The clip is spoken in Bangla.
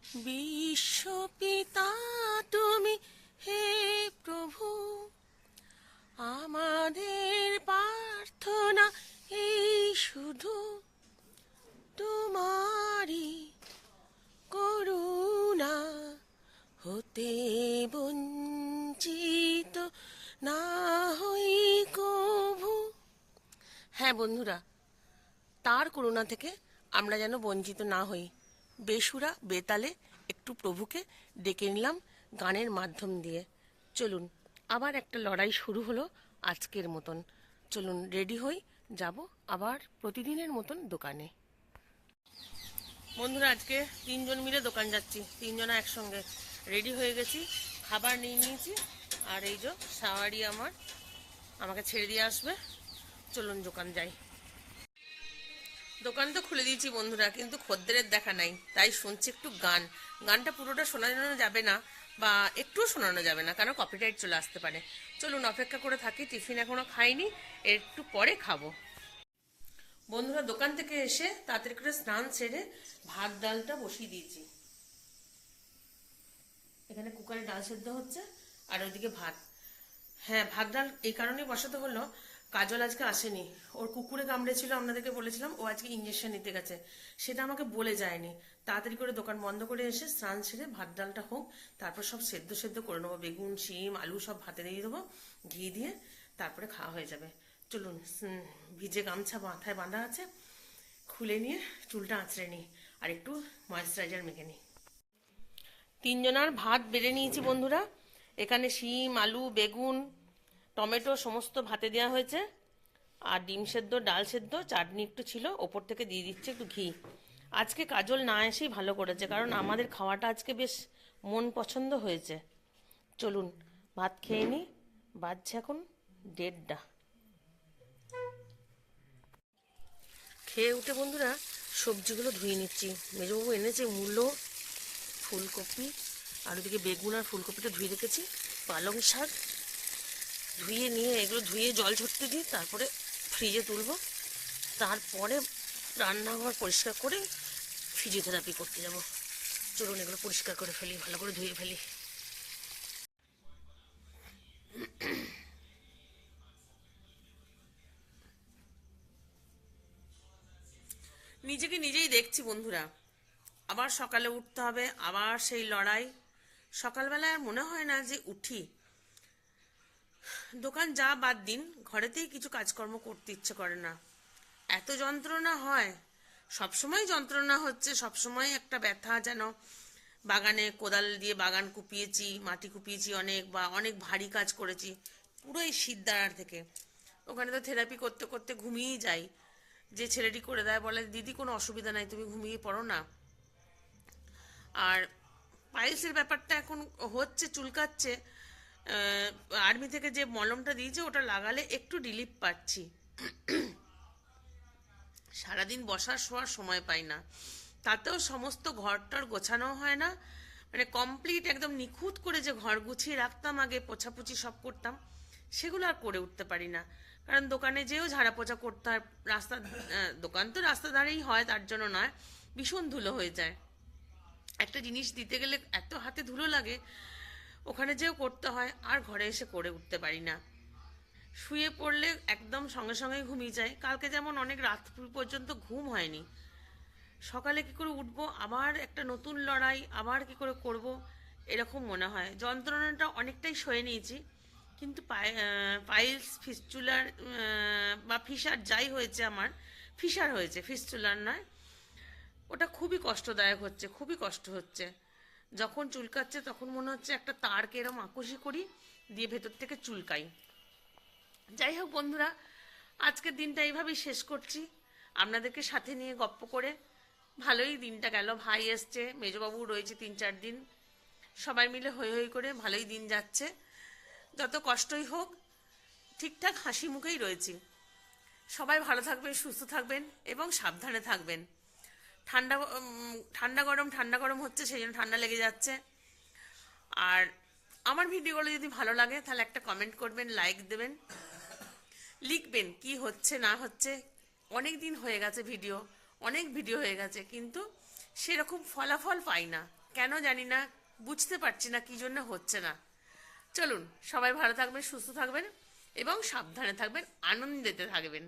বিশ্বপিতা তুমি হে প্রভু, আমাদের প্রার্থনা এই শুধু তোমারই করুণা হতে বঞ্চিত না হই কভু। হ্যাঁ বন্ধুরা, তার করুণা থেকে আমরা যেন বঞ্চিত না হই। বেসুরা বেতালে একটু প্রভুকে ডেকে নিলাম গানের মাধ্যম দিয়ে। চলুন, আবার একটা লড়াই শুরু হলো আজকের মতন। চলুন রেডি হই, যাব আবার প্রতিদিনের মতন দোকানে। বন্ধুরা, আজকে তিনজন মিলে দোকান যাচ্ছি, তিনজনা একসঙ্গে রেডি হয়ে গেছি, খাবার নিয়ে নিয়েছি। আর এই যে সাওয়ারি আমাকে ছেড়ে দিয়ে আসবে। চলুন দোকান যাই। দোকান তো খুলে দিয়েছি বন্ধুরা, কিন্তু খদ্দেরের দেখা নাই, তাই শুনছি একটু গান। গানটা পুরোটা শোনানো যাবে না, বা একটুও শোনানো যাবে না, কারণ কপিরাইট চলে আসতে পারে। চলুন অপেক্ষা করে থাকি, টিফিন এখনো খাইনি, একটু পরে খাবো। বন্ধুরা, দোকান থেকে এসে তাড়াতাড়ি করে স্নান সেরে ভাত ডালটা বসিয়ে দিয়েছি। এখানে কুকারে ডাল সেদ্ধ হচ্ছে, আর ওইদিকে ভাত। হ্যাঁ, ভাত ডাল এই কারণেই বসাতে হলো, কাজল আজকে আসেনি, ওর কুকুরে কামড়েছিল, আপনাদেরকে বলেছিলাম, ও আজকে ইঞ্জেকশন নিতে গেছে, সেটা আমাকে বলে যায়নি। তাড়াতাড়ি করে দোকান বন্ধ করে এসে স্নান সেরে ভাত ডালটা হোক, তারপর সব সেদ্ধ সেদ্ধ করে নেবো, বেগুন শিম আলু সব ভাতে দিয়ে দেবো, ঘি দিয়ে, তারপরে খাওয়া হয়ে যাবে। চলুন, ভিজে গামছা মাথায় বাঁধা আছে, খুলে নিয়ে চুলটা আঁচড়ে নিই, আর একটু ময়েশ্চারাইজার মেখে নিই। তিনজনার ভাত বেড়ে নিয়েছি বন্ধুরা। এখানে শিম আলু বেগুন টমেটো সমস্ত ভাতে দেওয়া হয়েছে, আর ডিম সেদ্ধ ডাল সেদ্ধ চাটনি একটু ছিল, ওপর থেকে দিয়ে দিচ্ছে একটু ঘি। আজকে কাজল না এসেই ভালো করেছে, কারণ আমাদের খাওয়াটা আজকে বেশ মন পছন্দ হয়েছে। চলুন ভাত খেয়ে নিই, বাজছে এখন 1:30। খেয়ে উঠে বন্ধুরা সবজিগুলো ধুয়ে নিচ্ছি। মেজবাবু এনেছে মূলো ফুলকপি, আর ওদিকে বেগুন আর ফুলকপিটা ধুয়ে রেখেছি, পালং শাক ধুয়ে নিয়ে এগুলো ধুয়ে জল ঝরতে দিই, তারপরে ফ্রিজে তুলবো, তারপরে রান্নাঘর পরিষ্কার করে ফিজিওথেরাপি করতে যাব। চলুন এগুলো পরিষ্কার করে ফেলি, ভালো করে ধুয়ে ফেলি। নিজেকে নিজেই দেখছি বন্ধুরা, আবার সকালে উঠতে হবে, আবার সেই লড়াই। সকালবেলায় আর মনে হয় না যে উঠি। দোকান যা বাদ দিন, ঘরেতেই কিছু কাজকর্ম করতে ইচ্ছে করে না, এত যন্ত্রণা হয়। সবসময় যন্ত্রণা হচ্ছে, সবসময় একটা ব্যথা যেন। বাগানে কোদাল দিয়ে বাগান কুপিয়েছি, মাটি কুপিয়েছি অনেক, বা অনেক ভারী কাজ করেছি, পুরো এই শিরদাঁড়ার থেকে। ওখানে তো থেরাপি করতে করতে ঘুমিয়েই যাই। যে ছেলেটি করে দেয় বলে, দিদি কোনো অসুবিধা নাই, তুমি ঘুমিয়ে পড়ো না। আর পাইলসের ব্যাপারটা এখন হচ্ছে, চুলকাচ্ছে। আর্মি থেকে যে মলমটা দিয়েছে ওটা লাগালে একটু রিলিফ পাচ্ছি। সারাদিন বসার শোয়ার সময় পাই না, তাতেও সমস্ত ঘরটার গোছানো হয় না। মানে কমপ্লিট একদম নিখুঁত করে যে ঘর গুছিয়ে রাখতাম আগে, পোছাপুছি সব করতাম, সেগুলো আর করে উঠতে পারি না। কারণ দোকানে যেও ঝাড়া পোছা করতে হয়, রাস্তা দোকান তো রাস্তা ধারেই হয়, তার জন্য নয়, ভীষণ ধুলো হয়ে যায়। একটা জিনিস দিতে গেলে এত হাতে ধুলো লাগে, ওখানে যেও করতে হয়, আর ঘরে এসে করে উঠতে পারি না। শুয়ে পড়লে একদম সঙ্গে সঙ্গে ঘুমিয়ে যায়। কালকে যেমন অনেক রাত পর্যন্ত ঘুম হয়নি, সকালে কি করে উঠবো, আবার একটা নতুন লড়াই, আবার কি করে করব, এরকম মনে হয়। যন্ত্রণাটা অনেকটাই সয়ে নিয়েছি, কিন্তু পাইলস ফিস্চুলার বা ফিসার যাই হয়েছে, আমার ফিসার হয়েছে, ফিস্চুলার নয়। ওটা খুবই কষ্টদায়ক হচ্ছে, খুবই কষ্ট হচ্ছে। যখন চুলকাচ্ছে তখন মনে হচ্ছে একটা তারকে এরম আকোশি করি, দিয়ে ভেতর থেকে চুলকাই। যাই হোক বন্ধুরা, আজকের দিনটা এইভাবেই শেষ করছি, আপনাদেরকে সাথে নিয়ে গপ্প করে। ভালোই দিনটা গেল, ভাই এসছে, মেজবাবু রয়েছে 3-4 দিন, সবাই মিলে হই হই করে ভালোই দিন যাচ্ছে। যত কষ্টই হোক, ঠিকঠাক হাসি মুখেই রয়েছি। সবাই ভালো থাকবেন, সুস্থ থাকবেন এবং সাবধানে থাকবেন। ঠান্ডা ঠান্ডা গরম হচ্ছে, সেই জন্য ঠান্ডা লেগে যাচ্ছে। আর আমার ভিডিওগুলো যদি ভালো লাগে তাহলে একটা কমেন্ট করবেন, লাইক দেবেন, লিখবেন কি হচ্ছে না হচ্ছে। অনেক দিন হয়ে গেছে ভিডিও, অনেক ভিডিও হয়ে গেছে, কিন্তু সেরকম ফলাফল পাই না। কেন জানি না, বুঝতে পারছি না কি জন্য হচ্ছে না। চলুন, সবাই ভালো থাকবেন, সুস্থ থাকবেন এবং সাবধানে থাকবেন, আনন্দেতে থাকবেন।